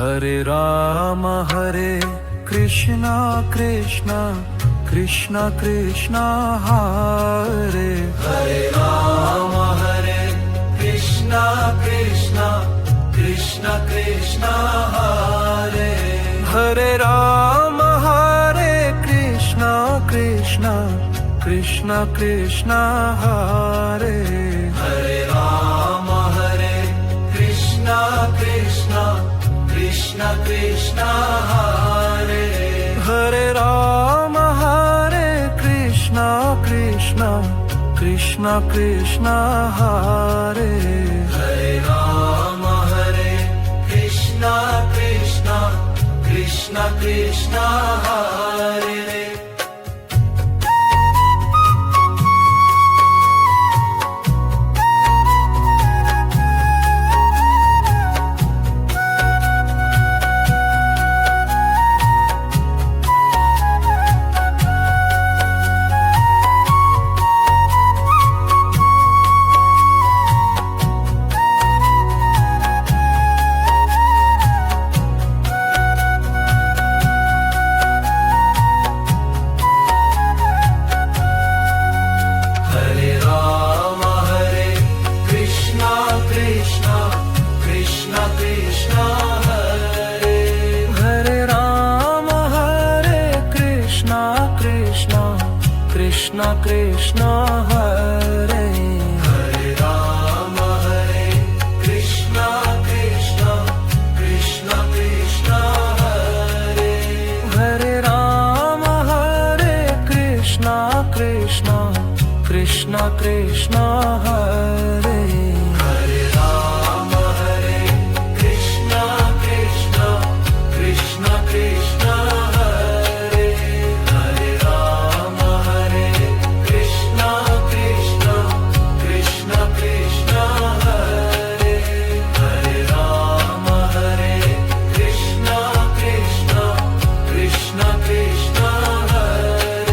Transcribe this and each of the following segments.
Hare Krishna Krishna Krishna Krishna Hare Ram Hare Krishna Krishna Krishna Krishna Hare Ram Hare Krishna Krishna Krishna Krishna Hare Ram Hare Krishna Krishna Krishna Krishna Hare Ram Hare Krishna Krishna Krishna Krishna Hare Ram Hare Krishna Krishna Krishna Krishna Hare Krishna Krishna Hare Ram Hare Krishna Krishna Krishna Krishna Hare Ram Hare Krishna Krishna Krishna Krishna Hare Ram Hare Krishna Krishna Krishna Krishna Hare Ram Hare Krishna Krishna Krishna Krishna Hare Ram Hare Krishna Krishna Krishna Krishna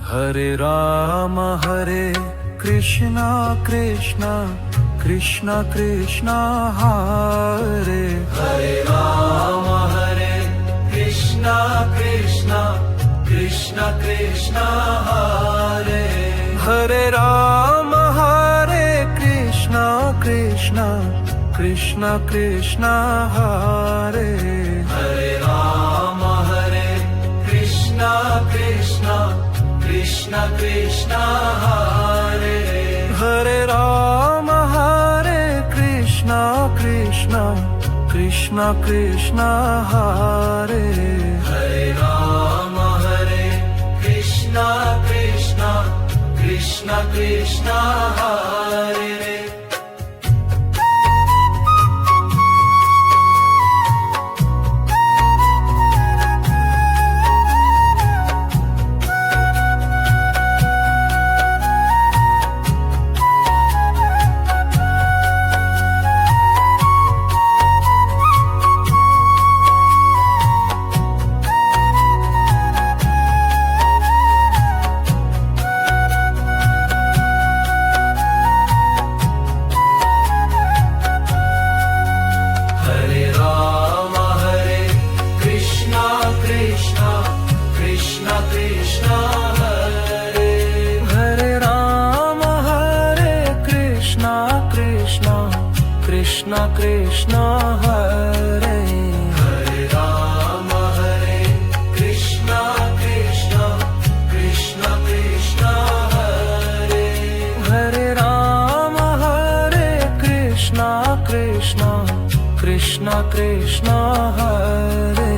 Hare Ram Hare Krishna Krishna Krishna Krishna Hare Hare Ram Hare Krishna Krishna Krishna Krishna Hare Ram Hare Krishna Krishna Krishna Krishna Hare Ram Hare Krishna Krishna Krishna Krishna Hare Ram Hare Krishna Krishna Krishna Krishna Hare Ram Hare Krishna Krishna Krishna Krishna Hare Ram Hare Krishna Krishna Krishna Krishna Hare Ram Hare Krishna Krishna Krishna Krishna Hare Ram Hare Krishna Krishna Krishna Krishna Hare Ram Hare Krishna Krishna Krishna Krishna Hare Ram Hare Krishna Krishna Krishna Krishna Hare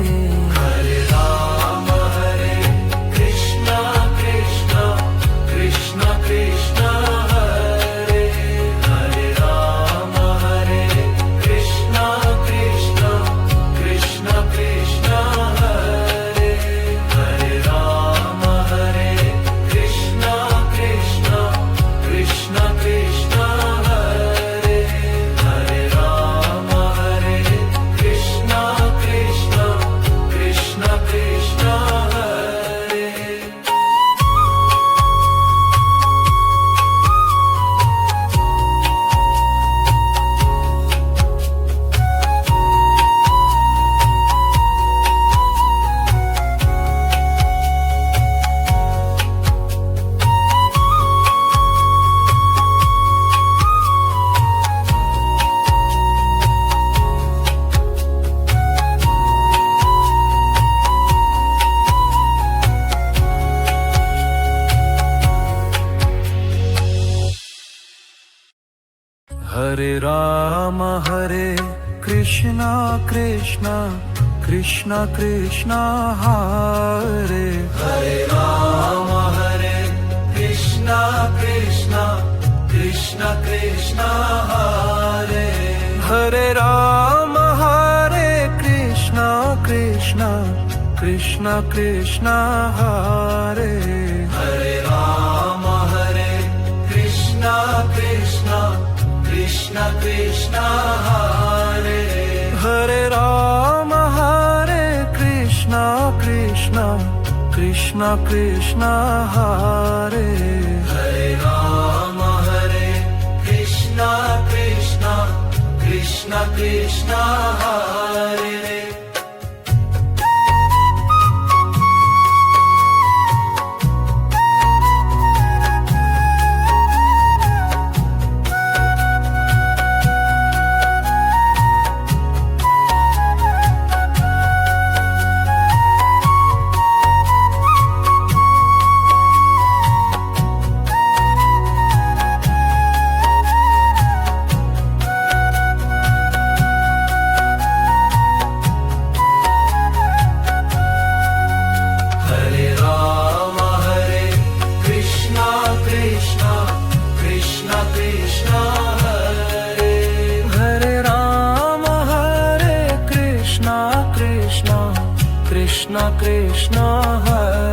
Krishna Krishna Krishna Krishna Hare Hare Rama Hare Krishna Krishna Krishna Krishna Hare Hare Rama Hare Krishna Krishna Krishna Krishna Hare Hare Rama Hare Krishna Krishna Krishna Krishna Hare Hare Rama Hare Krishna Krishna Krishna Krishna Hare Hare Rama Hare Krishna Krishna Krishna Krishna Hare Hare Rama Hare Krishna Krishna Krishna Krishna Hare Hare Rama Hare Krishna Krishna Krishna Krishna Hare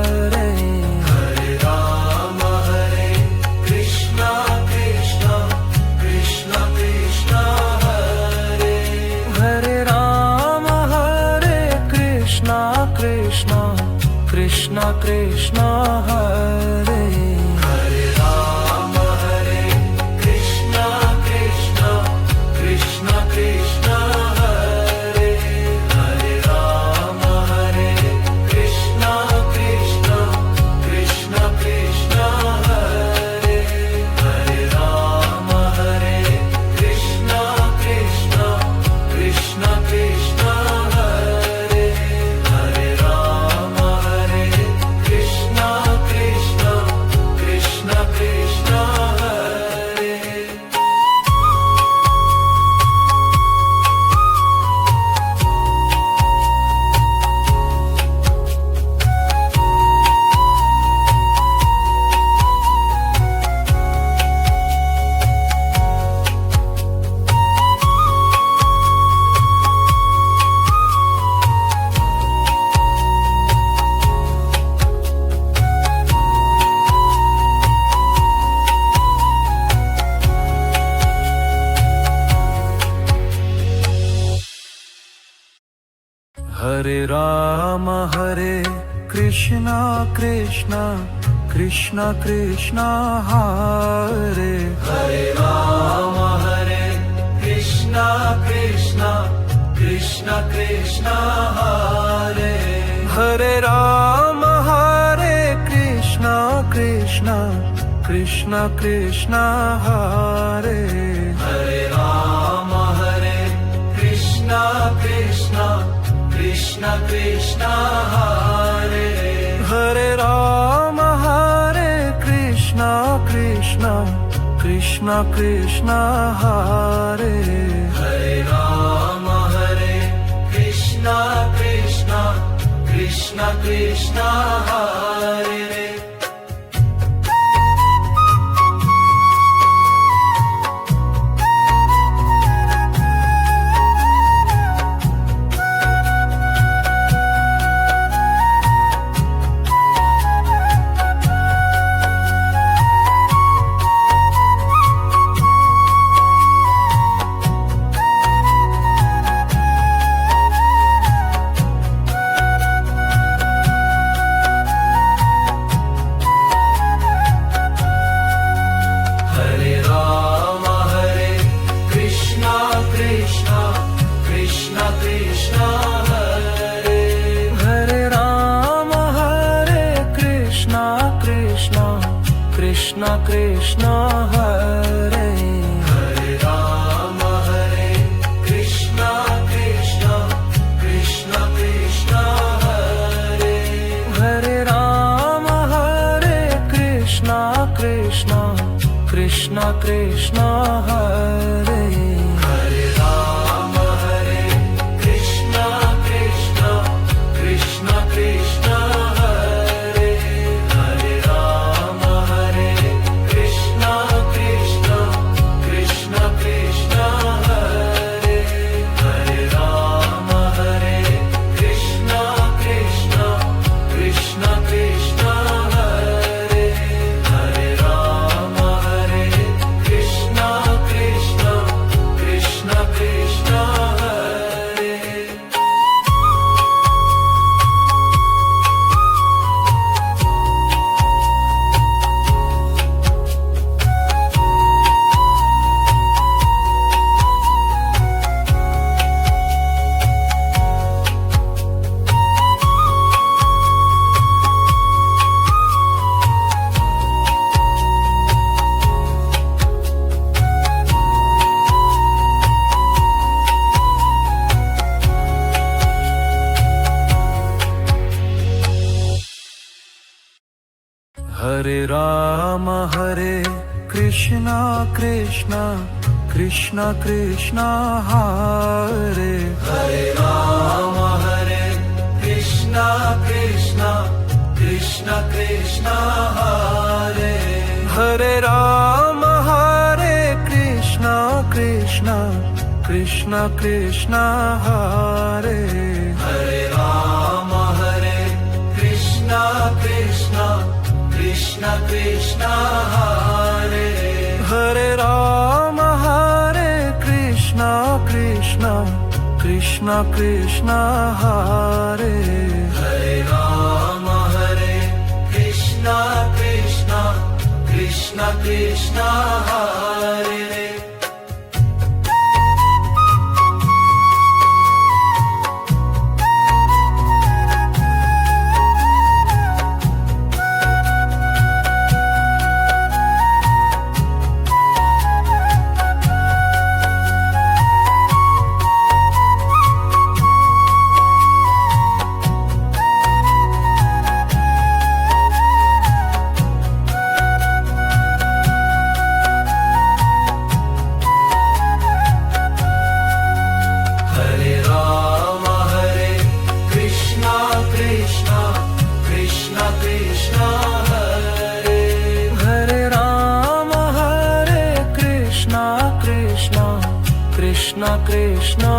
Hare Rama Hare Krishna Krishna Krishna Krishna Hare Hare Rama Hare Krishna Krishna Krishna Krishna Hare Hare Rama Hare Krishna Krishna Krishna Krishna Hare Hare Rama Hare Krishna Krishna Krishna Krishna Hare Hare Rama Hare Krishna Krishna Krishna Krishna Hare Hare Rama Hare Krishna Krishna Krishna Krishna Hare Hare Rama Hare Krishna Krishna Krishna Krishna Hare Hare Rama Hare Krishna Krishna Krishna Krishna Hare Hare Rama Hare Krishna Krishna Krishna Krishna Hare Hare Rama Hare Krishna Krishna Krishna Krishna Hare Hare Rama Hare Krishna Krishna Krishna Krishna Hare Hare Rama Hare Krishna Krishna Krishna Krishna Hare Hare Rama Hare Krishna Krishna Krishna Krishna Hare Hare Rama Hare Krishna Krishna Krishna Krishna Hare Hare Rama Hare Krishna Krishna Krishna Krishna Hare Hare Rama Hare Krishna Krishna Krishna Krishna Hare Hare Rama Hare Hare Krishna Krishna Krishna Krishna Hare Hare Ram Hare Krishna Krishna Krishna Krishna Hare Hare Ram Hare Krishna Krishna Krishna Krishna Hare Hare Ram Hare Krishna Krishna Krishna Krishna Hare Hare Ram Hare Krishna Krishna Krishna Krishna Hare Hare Ram Hare Krishna Krishna Krishna Krishna Hare Hare Ram Hare Krishna Krishna Krishna Krishna Hare Hare Ram Hare Krishna Krishna Krishna Krishna